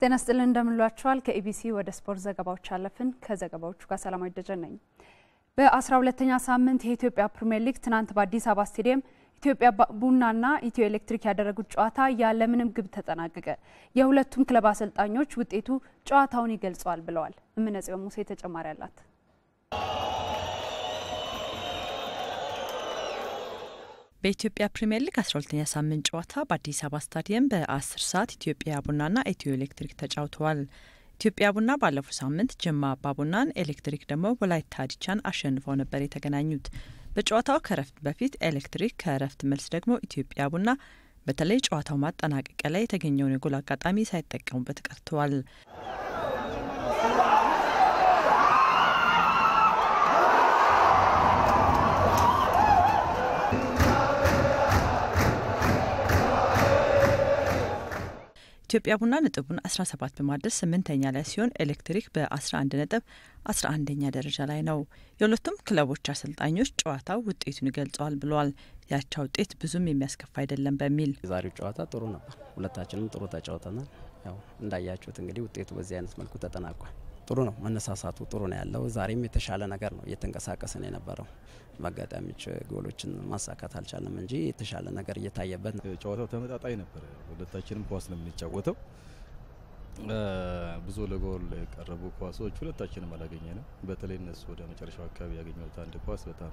ጤና ይስጥልን እንደምንላችኋል ከኢቢሲ ወደ ስፖርት ዘገባዎች አለፍን ከዘገባዎቹ ጋር ሰላማዊ ደጀነኝ በ12ኛ ሳምንት የኢትዮጵያ ፕሪሚየር ሊግ ትናንት በአዲስ አበባ ስቴዲየም ኢትዮጵያ ቡናና ኢትዮ ኤሌክትሪክ ያደረጉት ጨዋታ ያለ ምንም ግብ ተጠናቀቀ። የሁለቱም ክለብ አሰልጣኞች ውጤቱ ጨዋታውን ይገልጻል ብለዋል። እምነጽዮን ሙሴ ተጨማሪ አላት። በኢትዮጵያ ፕሪሚየር ሊግ 12ኛ ሳምንት ጨዋታ በአዲስ አበባ ስታዲየም በ10 ሰዓት ኢትዮጵያ ቡናና ኢትዮ ኤሌክትሪክ ተጫውተዋል። ኢትዮጵያ ቡና ባለፈው ሳምንት ጅማ አባ ቡናን፣ ኤሌክትሪክ ደግሞ ወላይታ ዲቻን አሸንፈው ነበር የተገናኙት። በጨዋታው ከረፍት በፊት ኤሌክትሪክ ከረፍት መልስ ደግሞ ኢትዮጵያ ቡና በተለይ ጨዋታው ማጠናቀቂያ ላይ የተገኘውን የጎል አጋጣሚ ሳይጠቀሙበት ቀርተዋል። ኢትዮጵያ ቡና ነጥቡን 17 በማድረስ 8ኛ ላይ ሲሆን ኤሌክትሪክ በ11 ነጥብ 11ኛ ደረጃ ላይ ነው። የሁለቱም ክለቦች አሰልጣኞች ጨዋታው ውጤቱን ይገልጻል ብለዋል። ያቻ ውጤት ብዙም የሚያስከፋ አይደለም በሚል ዛሬው ጨዋታ ጥሩ ነበር። ሁለታችንም ጥሩ ተጫውተናል። ያው እንዳያችሁት እንግዲህ ውጤቱ በዚህ አይነት መልኩ ተጠናቋል። ጥሩ ነው። መነሳሳቱ ጥሩ ነው ያለው። ዛሬም የተሻለ ነገር ነው እየተንቀሳቀሰን የነበረው። ማጋጣሚዎች ጎሎችን ማሳካት አልቻለም እንጂ የተሻለ ነገር እየታየበት ነው። ጨዋታው ተመጣጣኝ ነበር። ሁለታችንም ኳስ ነው የምንጫወተው። ብዙ ለጎል የቀረቡ ኳሶች ሁለታችንም አላገኘንም። በተለይ እነሱ ወደ መጨረሻው አካባቢ ያገኙት አንድ ኳስ በጣም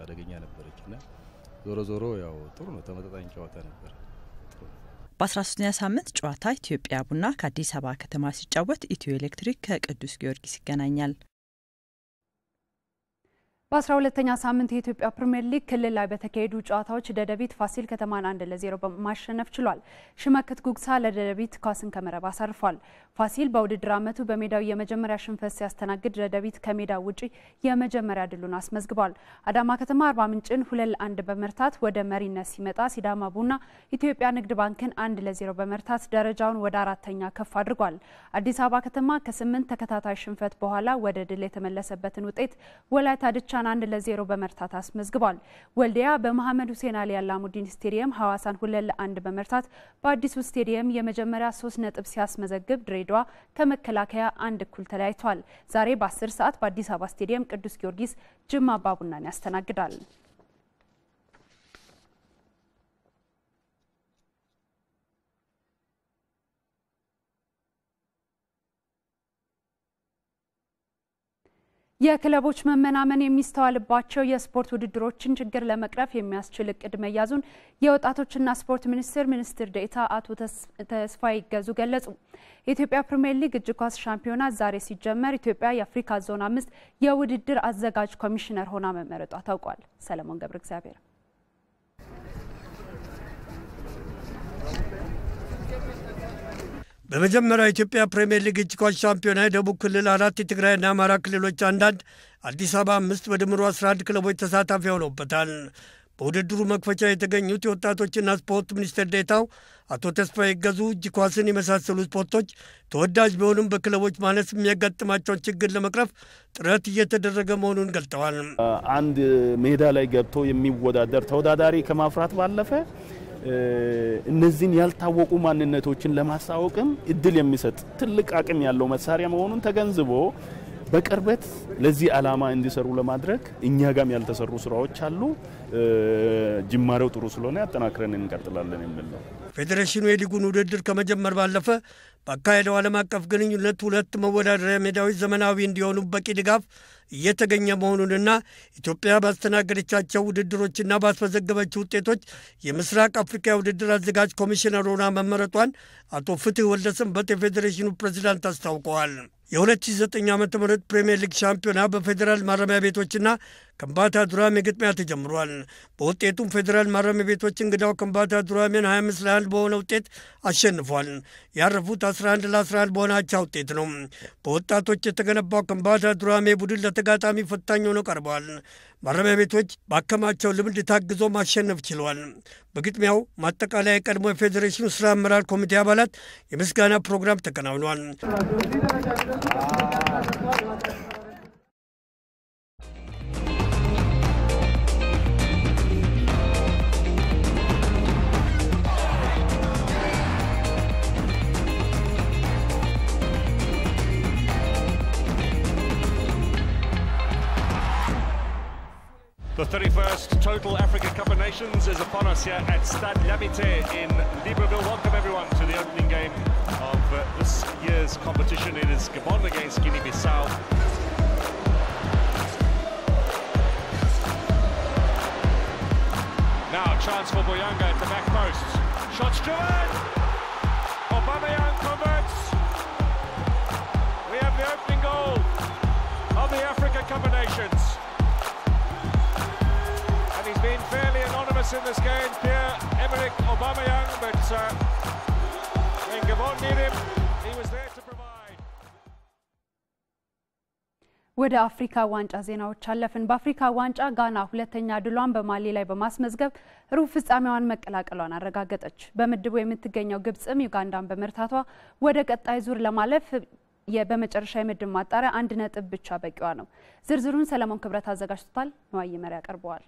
አደገኛ ነበረችና ዞሮ ያው ጥሩ ነው። ተመጣጣኝ ጨዋታ ነበር። በ13ኛ ሳምንት ጨዋታ ኢትዮጵያ ቡና ከአዲስ አበባ ከተማ ሲጫወት ኢትዮ ኤሌክትሪክ ከቅዱስ ጊዮርጊስ ይገናኛል። በ12ኛ ሳምንት የኢትዮጵያ ፕሪሚየር ሊግ ክልል ላይ በተካሄዱ ጨዋታዎች ደደቢት ፋሲል ከተማን 1-0 በማሸነፍ ችሏል። ሽመክት ጉግሳ ለደደቢት ኳስን ከመረብ አሳርፏል። ፋሲል በውድድር ዓመቱ በሜዳው የመጀመሪያ ሽንፈት ሲያስተናግድ ደደቢት ከሜዳው ውጪ የመጀመሪያ ድሉን አስመዝግቧል። አዳማ ከተማ አርባ ምንጭን 2-1 በመርታት ወደ መሪነት ሲመጣ ሲዳማ ቡና ኢትዮጵያ ንግድ ባንክን 1-0 በመርታት ደረጃውን ወደ 4ኛ ከፍ አድርጓል። አዲስ አበባ ከተማ ከ8 ተከታታይ ሽንፈት በኋላ ወደ ድል የተመለሰበትን ውጤት ወላይታ ዲቻ 1-0 በመርታት አስመዝግቧል። ወልዲያ በመሐመድ ሁሴን አሊ አላሙዲን ስቴዲየም ሐዋሳን 2-1 በመርታት በአዲሱ ስቴዲየም የመጀመሪያ 3 ነጥብ ሲያስመዘግብ ድሬዳዋ ከመከላከያ 1-1 ተለያይቷል። ዛሬ በ10 ሰዓት በአዲስ አበባ ስቴዲየም ቅዱስ ጊዮርጊስ ጅማ አባ ቡናን ያስተናግዳል። የክለቦች መመናመን የሚስተዋልባቸው የስፖርት ውድድሮችን ችግር ለመቅረፍ የሚያስችል እቅድ መያዙን የወጣቶችና ስፖርት ሚኒስትር ዴኤታ አቶ ተስፋዬ ይገዙ ገለጹ። የኢትዮጵያ ፕሪሚየር ሊግ እጅ ኳስ ሻምፒዮና ዛሬ ሲጀመር ኢትዮጵያ የአፍሪካ ዞን 5 የውድድር አዘጋጅ ኮሚሽነር ሆና መመረጧ ታውቋል። ሰለሞን ገብረ እግዚአብሔር በመጀመሪያ ኢትዮጵያ ፕሪሚየር ሊግ እጅ ኳስ ሻምፒዮና ደቡብ ክልል 4 የትግራይና አማራ ክልሎች 1 አዲስ አበባ 5 በድምሩ 11 ክለቦች ተሳታፊ ሆነውበታል። በውድድሩ መክፈቻ የተገኙት የወጣቶችና ስፖርት ሚኒስትር ዴኤታው አቶ ተስፋዬ ይገዙ እጅ ኳስን የመሳሰሉ ስፖርቶች ተወዳጅ ቢሆኑም በክለቦች ማነስ የሚያጋጥማቸውን ችግር ለመቅረፍ ጥረት እየተደረገ መሆኑን ገልጠዋል። አንድ ሜዳ ላይ ገብቶ የሚወዳደር ተወዳዳሪ ከማፍራት ባለፈ እነዚህን ያልታወቁ ማንነቶችን ለማሳወቅም እድል የሚሰጥ ትልቅ አቅም ያለው መሳሪያ መሆኑን ተገንዝቦ በቅርበት ለዚህ ዓላማ እንዲሰሩ ለማድረግ እኛ ጋም ያልተሰሩ ስራዎች አሉ። ጅማሬው ጥሩ ስለሆነ ያጠናክረን እንቀጥላለን የሚል ነው። ፌዴሬሽኑ የሊጉን ውድድር ከመጀመር ባለፈ በአካሄደው ዓለም አቀፍ ግንኙነት 2 መወዳደሪያ ሜዳዎች ዘመናዊ እንዲሆኑ በቂ ድጋፍ እየተገኘ መሆኑንና ኢትዮጵያ ባስተናገደቻቸው ውድድሮችና ባስመዘገበችው ውጤቶች የምስራቅ አፍሪካ ውድድር አዘጋጅ ኮሚሽነር ሆና መመረጧን አቶ ፍትህ ወልደሰንበት የፌዴሬሽኑ ፕሬዝዳንት አስታውቀዋል። የ2009 ዓ.ም ፕሪሚየር ሊግ ሻምፒዮና በፌዴራል ማረሚያ ቤቶችና ከምባታ ዱራሜ ግጥሚያ ተጀምሯል። በውጤቱም ፌዴራል ማረሚያ ቤቶች እንግዳው ከምባታ ዱራሜን 25-1 በሆነ ውጤት አሸንፏል። ያረፉት 11-11 በሆነ አቻ ውጤት ነው። በወጣቶች የተገነባው ከምባታ ዱራሜ ቡድን ለተጋጣሚ ፈታኝ ሆኖ ቀርበዋል። ማረሚያ ቤቶች ባከማቸው ልምድ ታግዞ ማሸነፍ ችለዋል። በግጥሚያው ማጠቃለያ የቀድሞ የፌዴሬሽኑ ስራ አመራር ኮሚቴ አባላት የምስጋና ፕሮግራም ተከናውኗል። The 31st Total Africa Cup of Nations is upon us here at Stade L'Amitié in Libreville. Welcome everyone to the opening game of this year's competition. It is Gabon against Guinea-Bissau. Now a chance for Boyanga at the back post. Shots driven! Aubameyang converts. We have the opening goal of the Africa Cup of Nations. He's been fairly anonymous in this game, Pierre-Emerick Aubameyang, but when Gabon needed him, he was there to provide. ወደ አፍሪካ ዋንጫ ዜናዎች አለፍን። በአፍሪካ ዋንጫ ጋና ሁለተኛ ድሏን በማሊ ላይ በማስመዝገብ ሩብ ፍጻሜዋን መቀላቀሏን አረጋገጠች። በምድቡ የምትገኘው ግብጽም ዩጋንዳን በመርታቷ ወደ ቀጣይ ዙር ለማለፍ በመጨረሻ የምድብ ማጣሪያ 1 ነጥብ ብቻ በቂዋ ነው። ዝርዝሩን ሰለሞን ክብረት አዘጋጅቷል። ነው አየመሪ ያቀርበዋል።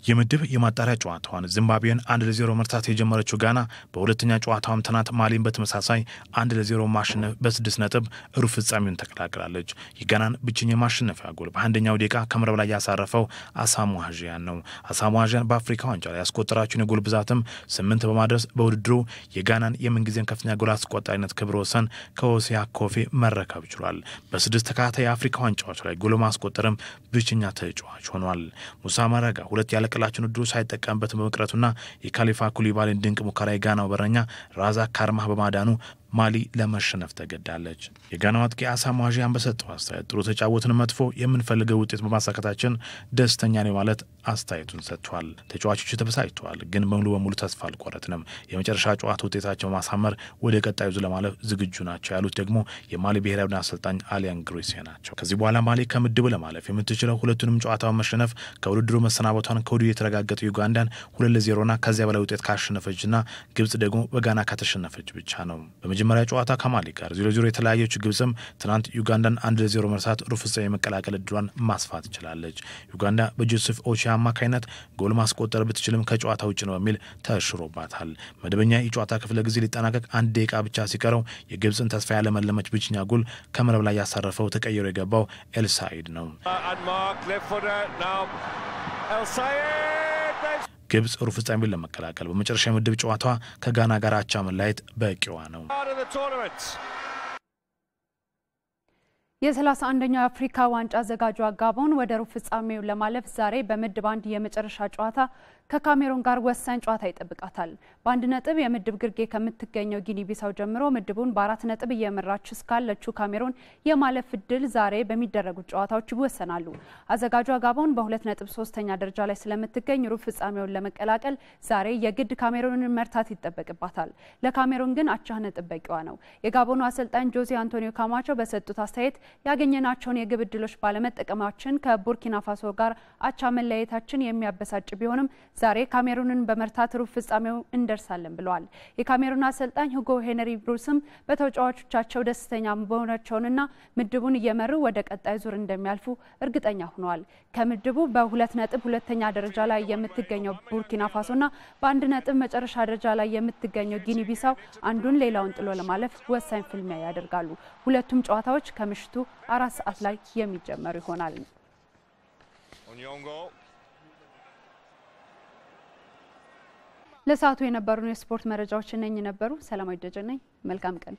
የምድብ የማጣሪያ ጨዋታዋን ዚምባብዌን 1-0 መርታት የጀመረችው ጋና በሁለተኛ ጨዋታውም ትናንት ማሊን በተመሳሳይ 1-0 ማሸነፍ በ6 ነጥብ ሩብ ፍጻሜውን ተቀላቅላለች። የጋናን ብቸኛ ማሸነፊያ ጎል በአንደኛው ደቂቃ ከመረብ ላይ ያሳረፈው አሳሙ ሀጂያን ነው። አሳሙ ሀጂያን በአፍሪካ ዋንጫ ላይ ያስቆጠራቸውን የጎል ብዛትም 8 በማድረስ በውድድሩ የጋናን የምንጊዜም ከፍተኛ ጎል አስቆጣሪነት ክብረ ወሰን ከሆሲያ ኮፌ መረከብ ችሏል። በ6 ተከታታይ የአፍሪካ ዋንጫዎች ላይ ጎል ማስቆጠርም ብቸኛ ተጫዋች ሆኗል። ሙሳ ማራጋ ሁለት ያለቀላቸውን ድሮ ሳይጠቀምበት በመቅረቱና የካሊፋ ኩሊባሊን ድንቅ ሙከራ የጋናው በረኛ ራዛ ካርማህ በማዳኑ ማሊ ለማሸነፍ ተገዳለች። የጋናው አጥቂ አሳሙ ሀጂያን በሰጠው አስተያየት ጥሩ ተጫወትን መጥፎ የምንፈልገው ውጤት በማሳካታችን ደስተኛ ነኝ ማለት አስተያየቱን ሰጥቷል። ተጫዋቾቹ ተበሳጭተዋል፣ ግን ሙሉ በሙሉ ተስፋ አልቆረጥንም። የመጨረሻ ጨዋታ ውጤታቸው ማሳመር ወደ ቀጣዩ ዙር ለማለፍ ዝግጁ ናቸው ያሉት ደግሞ የማሊ ብሔራዊ ቡድን አሰልጣኝ አሊያን ግሩሲ ናቸው። ከዚህ በኋላ ማሊ ከምድቡ ለማለፍ የምትችለው ሁለቱንም ጨዋታውን መሸነፍ ከውድድሩ መሰናበቷን ከወዲሁ የተረጋገጠው ዩጋንዳን 2-0ና ከዚያ በላይ ውጤት ካሸነፈችና ግብጽ ደግሞ በጋና ከተሸነፈች ብቻ ነው። በመጀመሪያ ጨዋታ ከማሊ ጋር 0-0 የተለያየችው ግብጽም ትናንት ዩጋንዳን 1-0 መርታት ሩብ ፍጻሜ መቀላቀል ዕድሏን ማስፋት ችላለች። ዩጋንዳ በጆሴፍ ኦቺ አማካይነት ጎል ማስቆጠር ብትችልም ከጨዋታ ውጭ ነው በሚል ተሽሮባታል። መደበኛ የጨዋታ ክፍለ ጊዜ ሊጠናቀቅ 1 ደቂቃ ብቻ ሲቀረው የግብጽን ተስፋ ያለመለመች ብቸኛ ጎል ከመረብ ላይ ያሳረፈው ተቀይሮ የገባው ኤልሳይድ ነው። ግብጽ ሩብ ፍጻሜውን ለመቀላቀል በመጨረሻ የምድብ ጨዋታዋ ከጋና ጋር አቻ መለያየት በቂዋ ነው። የ31ኛው የአፍሪካ ዋንጫ አዘጋጇ ጋቦን ወደ ሩብ ፍጻሜው ለማለፍ ዛሬ በምድብ 1 የመጨረሻ ጨዋታ ከካሜሩን ጋር ወሳኝ ጨዋታ ይጠብቃታል። በ1 ነጥብ የምድብ ግርጌ ከምትገኘው ጊኒ-ቢሳው ጀምሮ ምድቡን በ4 ነጥብ እየመራች እስካለችው ካሜሩን የማለፍ ዕድል ዛሬ በሚደረጉ ጨዋታዎች ይወሰናሉ። አዘጋጇ ጋቦን በ2 ነጥብ 3ኛ ደረጃ ላይ ስለምትገኝ ሩብ ፍጻሜውን ለመቀላቀል ዛሬ የግድ ካሜሩንን መርታት ይጠበቅባታል። ለካሜሩን ግን አቻ ነጥብ በቂዋ ነው። የጋቦኑ አሰልጣኝ ጆዜ አንቶኒዮ ካማቾ በሰጡት አስተያየት ያገኘናቸውን የግብ ዕድሎች ባለመጠቀማችን ከቡርኪና ፋሶ ጋር አቻ መለያየታችን የሚያበሳጭ ቢሆንም ዛሬ ካሜሩንን በመርታት ሩብ ፍጻሜው እንደርሳለን ብለዋል። የካሜሩን አሰልጣኝ ሁጎ ሄነሪ ብሩስም በተጫዋቾቻቸው ደስተኛ መሆናቸውንና ምድቡን እየመሩ ወደ ቀጣይ ዙር እንደሚያልፉ እርግጠኛ ሆነዋል። ከምድቡ በ2 ነጥብ ሁለተኛ ደረጃ ላይ የምትገኘው ቡርኪና ፋሶና በ1 ነጥብ መጨረሻ ደረጃ ላይ የምትገኘው ጊኒ-ቢሳው አንዱን ሌላውን ጥሎ ለማለፍ ወሳኝ ፍልሚያ ያደርጋሉ። ሁለቱም ጨዋታዎች ከምሽቱ 4 ሰዓት ላይ የሚጀመሩ ይሆናል። ለሰዓቱ የነበሩን የስፖርት መረጃዎች እነኚህ ነበሩ። ሰላማዊ ደጀነኝ፣ መልካም ቀን።